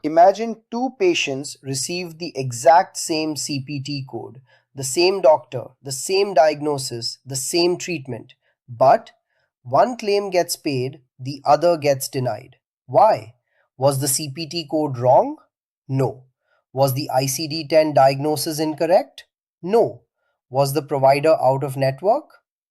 Imagine two patients receive the exact same CPT code, the same doctor, the same diagnosis, the same treatment, but one claim gets paid, the other gets denied. Why? Was the CPT code wrong? No. Was the ICD-10 diagnosis incorrect? No. Was the provider out of network?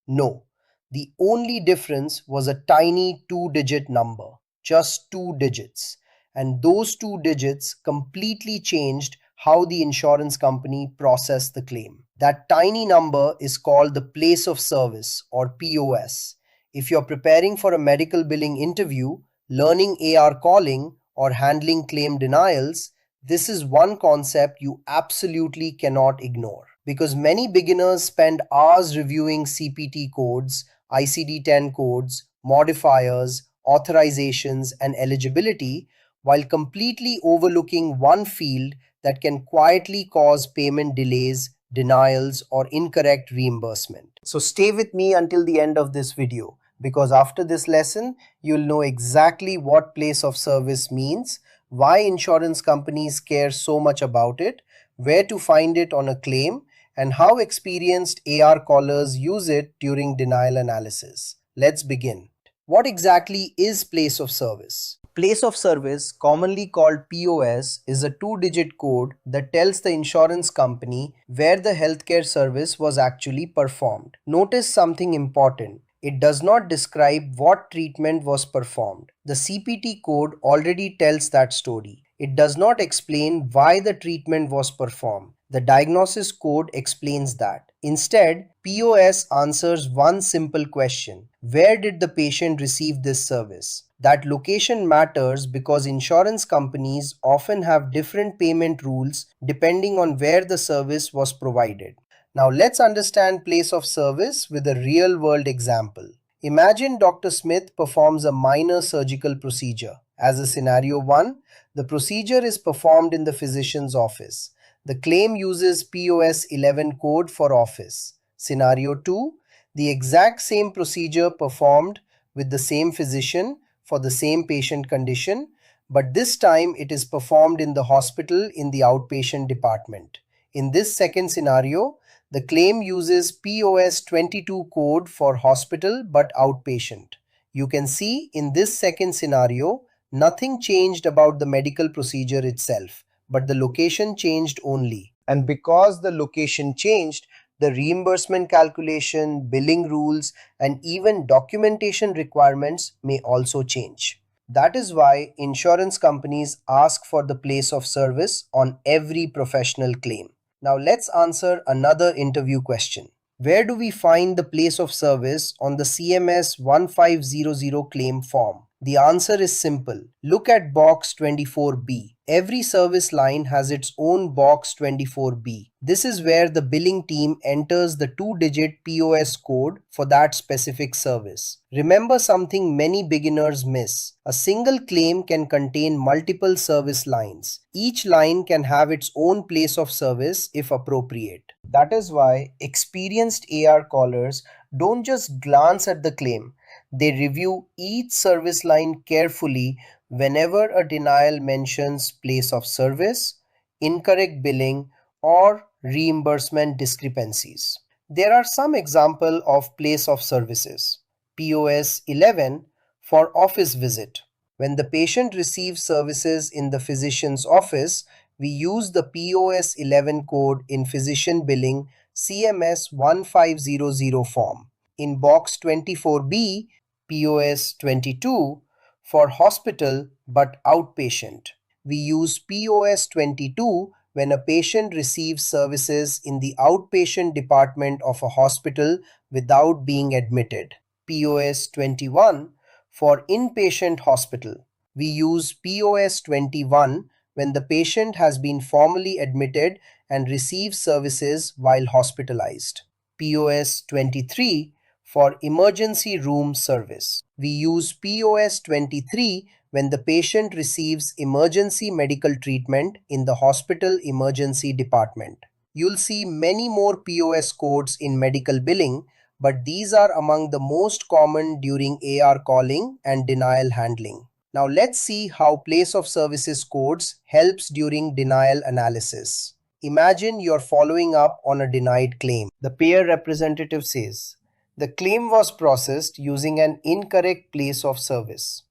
No. The only difference was a tiny two-digit number, just two digits, and those two digits completely changed how the insurance company processed the claim. That tiny number is called the place of service or POS. If you're preparing for a medical billing interview, learning AR calling, or handling claim denials, this is one concept you absolutely cannot ignore. Because many beginners spend hours reviewing CPT codes, ICD-10 codes, modifiers, authorizations, and eligibility, while completely overlooking one field that can quietly cause payment delays, denials, or incorrect reimbursement. So stay with me until the end of this video, because after this lesson, you'll know exactly what place of service means, why insurance companies care so much about it, where to find it on a claim, and how experienced AR callers use it during denial analysis. Let's begin. What exactly is place of service? Place of service, commonly called POS, is a two-digit code that tells the insurance company where the healthcare service was actually performed. Notice something important. It does not describe what treatment was performed. The CPT code already tells that story. It does not explain why the treatment was performed. The diagnosis code explains that. Instead, POS answers one simple question: where did the patient receive this service? That location matters because insurance companies often have different payment rules depending on where the service was provided. Now let's understand place of service with a real world example. Imagine Dr. Smith performs a minor surgical procedure. As a scenario 1, the procedure is performed in the physician's office. The claim uses POS 11 code for office. Scenario 2, the exact same procedure performed with the same physician for the same patient condition, but this time it is performed in the hospital in the outpatient department. In this second scenario, the claim uses POS 22 code for hospital but outpatient. You can see in this second scenario, nothing changed about the medical procedure itself, but the location changed only. And because the location changed, the reimbursement calculation, billing rules, and even documentation requirements may also change. That is why insurance companies ask for the place of service on every professional claim. Now let's answer another interview question. Where do we find the place of service on the CMS 1500 claim form? The answer is simple. Look at box 24B. Every service line has its own box 24B. This is where the billing team enters the two-digit POS code for that specific service. Remember something many beginners miss. A single claim can contain multiple service lines. Each line can have its own place of service if appropriate. That is why experienced AR callers don't just glance at the claim. They review each service line carefully whenever a denial mentions place of service, incorrect billing, or reimbursement discrepancies. There are some examples of place of services. POS 11 for office visit. When the patient receives services in the physician's office, we use the POS 11 code in physician billing CMS 1500 form. In box 24B, POS 22 for hospital but outpatient. We use POS 22 when a patient receives services in the outpatient department of a hospital without being admitted. POS 21 for inpatient hospital. We use POS 21 when the patient has been formally admitted and receives services while hospitalized. POS 23 for emergency room service. We use POS 23 when the patient receives emergency medical treatment in the hospital emergency department. You'll see many more POS codes in medical billing, but these are among the most common during AR calling and denial handling. Now let's see how place of services codes helps during denial analysis. Imagine you're following up on a denied claim. The payer representative says, the claim was processed using an incorrect place of service.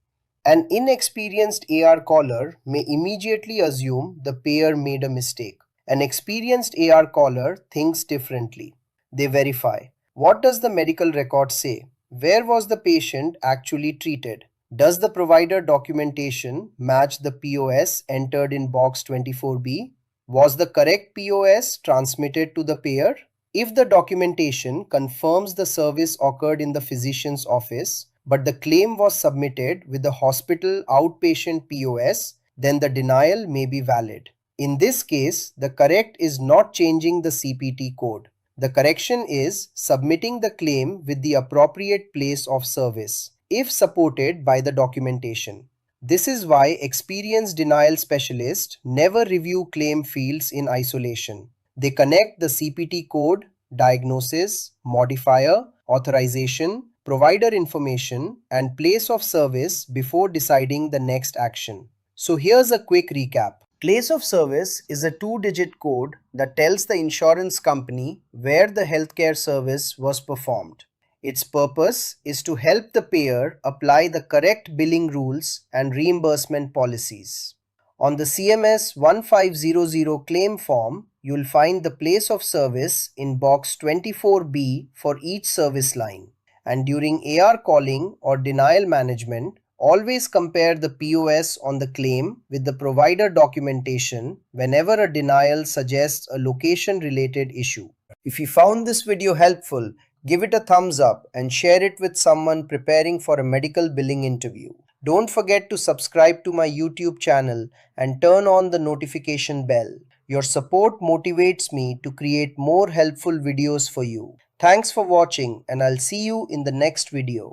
An inexperienced AR caller may immediately assume the payer made a mistake. An experienced AR caller thinks differently. They verify. What does the medical record say? Where was the patient actually treated? Does the provider documentation match the POS entered in box 24B? Was the correct POS transmitted to the payer? If the documentation confirms the service occurred in the physician's office, but the claim was submitted with the hospital outpatient POS, then the denial may be valid. In this case, the correct is not changing the CPT code. The correction is submitting the claim with the appropriate place of service, if supported by the documentation. This is why experienced denial specialists never review claim fields in isolation. They connect the CPT code, diagnosis, modifier, authorization, provider information, and place of service before deciding the next action. So here's a quick recap. Place of service is a two-digit code that tells the insurance company where the healthcare service was performed. Its purpose is to help the payer apply the correct billing rules and reimbursement policies. On the CMS 1500 claim form, you'll find the place of service in box 24B for each service line. And during AR calling or denial management, always compare the POS on the claim with the provider documentation whenever a denial suggests a location-related issue. If you found this video helpful, give it a thumbs up and share it with someone preparing for a medical billing interview. Don't forget to subscribe to my YouTube channel and turn on the notification bell. Your support motivates me to create more helpful videos for you. Thanks for watching, and I'll see you in the next video.